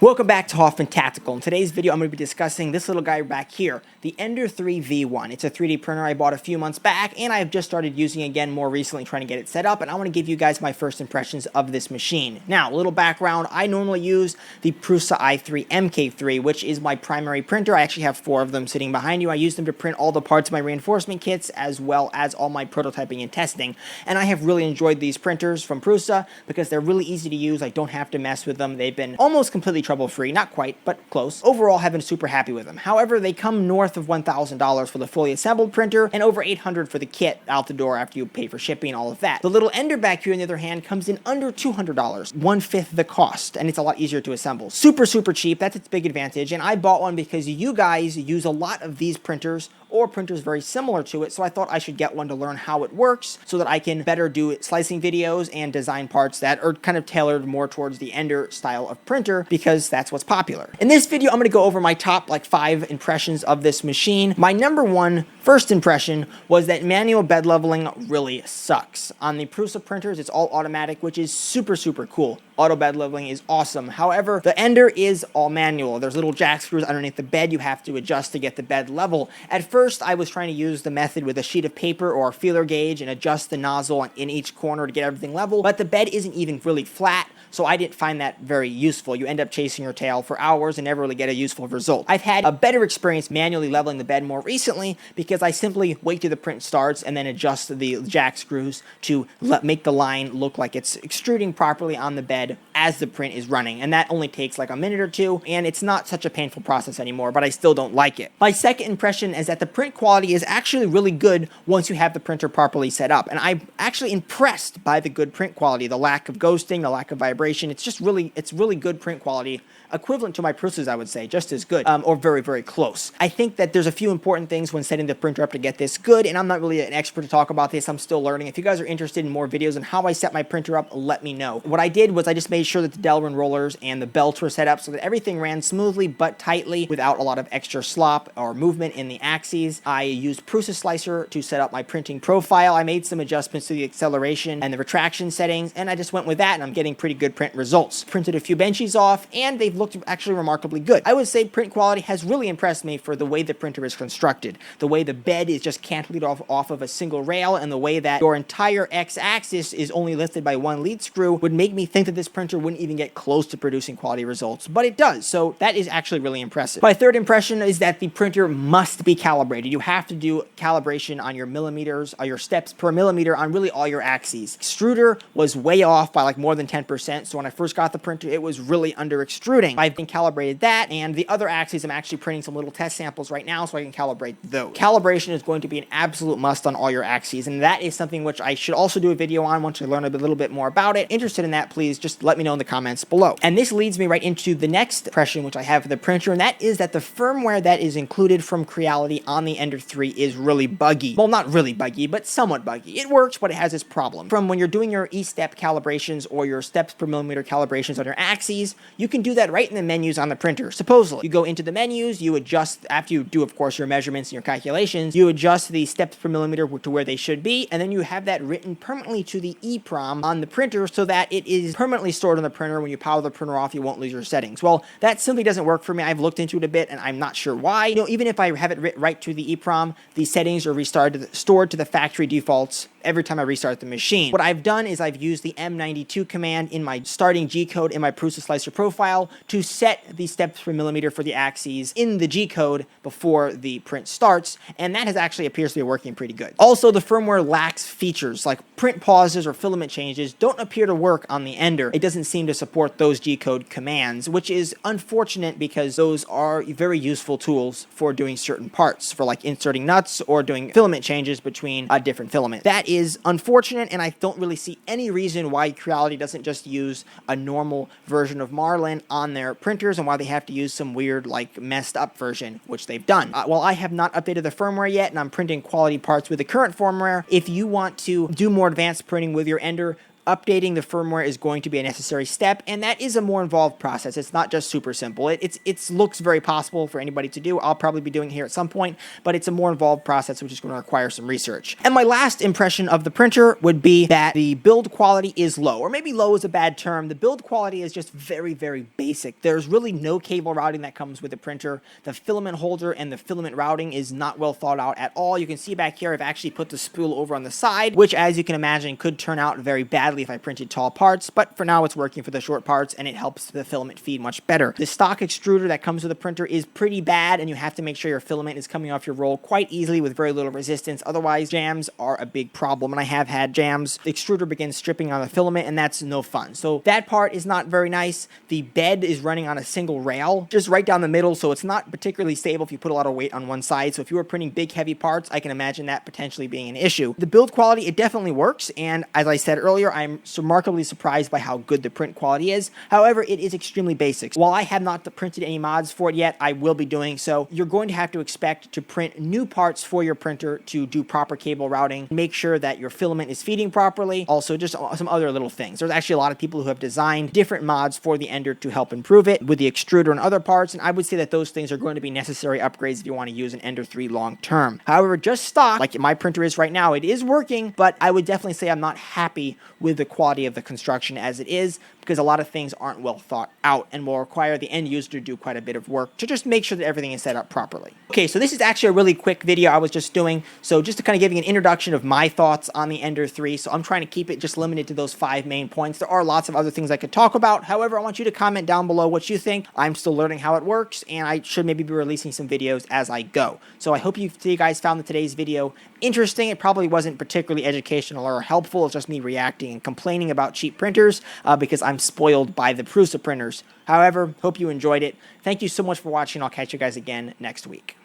Welcome back to Hoffman Tactical. In today's video, I'm going to be discussing this little guy back here, the Ender 3 V1. It's a 3D printer I bought a few months back, and I've just started using it again more recently, trying to get it set up, and I want to give you guys my first impressions of this machine. Now, a little background, I normally use the Prusa i3 MK3, which is my primary printer. I actually have 4 of them sitting behind you. I use them to print all the parts of my reinforcement kits, as well as all my prototyping and testing, and I have really enjoyed these printers from Prusa because they're really easy to use. I don't have to mess with them. They've been almost completely trouble-free, not quite, but close. Overall, have been super happy with them. However, they come north of $1,000 for the fully assembled printer and over $800 for the kit out the door after you pay for shipping and all of that. The little Ender back here, on the other hand, comes in under $200, 1/5 the cost, and it's a lot easier to assemble. Super, super cheap. That's its big advantage, and I bought one because you guys use a lot of these printers or printers very similar to it, so I thought I should get one to learn how it works so that I can better do slicing videos and design parts that are kind of tailored more towards the Ender style of printer, because that's what's popular. In this video, I'm going to go over my top 5 impressions of this machine. My number one first impression was that manual bed leveling really sucks. On the Prusa printers, it's all automatic, which is super, super cool. Auto bed leveling is awesome. However, the Ender is all manual. There's little jack screws underneath the bed you have to adjust to get the bed level. At first, I was trying to use the method with a sheet of paper or a feeler gauge and adjust the nozzle in each corner to get everything level, but the bed isn't even really flat, so I didn't find that very useful. You end up chasing your tail for hours and never really get a useful result. I've had a better experience manually leveling the bed more recently because I simply wait till the print starts and then adjust the jack screws to make the line look like it's extruding properly on the bed as the print is running, and that only takes like a minute or two, and it's not such a painful process anymore, but I still don't like it. My second impression is that the print quality is actually really good once you have the printer properly set up, and I'm actually impressed by the good print quality, the lack of ghosting, the lack of vibration. It's really good print quality, equivalent to my Prusas, I would say, just as good, or very, very close. I think that there's a few important things when setting the printer up to get this good, and I'm not really an expert to talk about this. I'm still learning. If you guys are interested in more videos on how I set my printer up, let me know. What I did was I just made sure that the Delrin rollers and the belts were set up so that everything ran smoothly but tightly without a lot of extra slop or movement in the axes. I used Prusa Slicer to set up my printing profile. I made some adjustments to the acceleration and the retraction settings, and I just went with that, and I'm getting pretty good print results. Printed a few benchies off, and they've looked actually remarkably good. I would say print quality has really impressed me for the way the printer is constructed. The way the bed is just cantilevered off of a single rail, and the way that your entire x-axis is only lifted by one lead screw would make me think that this printer wouldn't even get close to producing quality results, but it does, so that is actually really impressive. My third impression is that the printer must be calibrated. You have to do calibration on your millimeters, or your steps per millimeter on really all your axes. Extruder was way off by more than 10%, so when I first got the printer, it was really under extruding. I've been calibrated that, and the other axes, I'm actually printing some little test samples right now so I can calibrate those. Calibration is going to be an absolute must on all your axes, and that is something which I should also do a video on once I learn a little bit more about it. Interested in that, please just let me know in the comments below. And this leads me right into the next impression which I have for the printer, and that is that the firmware that is included from Creality on the Ender 3 is really buggy. Well, not really buggy, but somewhat buggy. It works, but it has its problem. From when you're doing your E-step calibrations or your steps per millimeter calibrations on your axes, you can do that right in the menus on the printer. Supposedly, you go into the menus, you adjust, after you do, of course, your measurements and your calculations, you adjust the steps per millimeter to where they should be, and then you have that written permanently to the EEPROM on the printer so that it is permanently stored on the printer. When you power the printer off, you won't lose your settings. Well, that simply doesn't work for me. I've looked into it a bit, and I'm not sure why. Even if I have it written right to the EEPROM, the settings are stored to the factory defaults every time I restart the machine. What I've done is I've used the M92 command in my starting G-code in my Prusa Slicer profile to set the steps per millimeter for the axes in the G-code before the print starts, and that actually appears to be working pretty good. Also, the firmware lacks features like print pauses or filament changes don't appear to work on the Ender. It doesn't seem to support those G-code commands, which is unfortunate because those are very useful tools for doing certain parts, for inserting nuts or doing filament changes between a different filament. That is unfortunate, and I don't really see any reason why Creality doesn't just use a normal version of Marlin on their printers, and why they have to use some weird, messed up version, which they've done. Well, I have not updated the firmware yet, and I'm printing quality parts with the current firmware. If you want to do more advanced printing with your Ender, updating the firmware is going to be a necessary step, and that is a more involved process. It's not just super simple. It looks very possible for anybody to do. I'll probably be doing it here at some point, but it's a more involved process, which is going to require some research. And my last impression of the printer would be that the build quality is low, or maybe low is a bad term. The build quality is just very, very basic. There's really no cable routing that comes with the printer. The filament holder and the filament routing is not well thought out at all. You can see back here, I've actually put the spool over on the side, which, as you can imagine, could turn out very badly if I printed tall parts, but for now it's working for the short parts, and it helps the filament feed much better. The stock extruder that comes with the printer is pretty bad, and you have to make sure your filament is coming off your roll quite easily with very little resistance. Otherwise, jams are a big problem, and I have had jams. The extruder begins stripping on the filament, and that's no fun. So that part is not very nice. The bed is running on a single rail, just right down the middle, so it's not particularly stable if you put a lot of weight on one side. So if you were printing big, heavy parts, I can imagine that potentially being an issue. The build quality, it definitely works, and as I said earlier, I'm remarkably surprised by how good the print quality is. However, it is extremely basic. While I have not printed any mods for it yet, I will be doing so. You're going to have to expect to print new parts for your printer to do proper cable routing, make sure that your filament is feeding properly, also just some other little things. There's actually a lot of people who have designed different mods for the Ender to help improve it with the extruder and other parts, and I would say that those things are going to be necessary upgrades if you want to use an Ender 3 long term. However, just stock, like my printer is right now, it is working, but I would definitely say I'm not happy with the quality of the construction as it is, because a lot of things aren't well thought out and will require the end user to do quite a bit of work to just make sure that everything is set up properly. Okay, so this is actually a really quick video I was just doing, so just to kind of give you an introduction of my thoughts on the Ender 3, so I'm trying to keep it just limited to those 5 main points. There are lots of other things I could talk about. However, I want you to comment down below what you think. I'm still learning how it works, and I should maybe be releasing some videos as I go. So I hope you guys found today's video interesting. It probably wasn't particularly educational or helpful. It's just me reacting and complaining about cheap printers because I'm spoiled by the Prusa printers. However, hope you enjoyed it. Thank you so much for watching. I'll catch you guys again next week.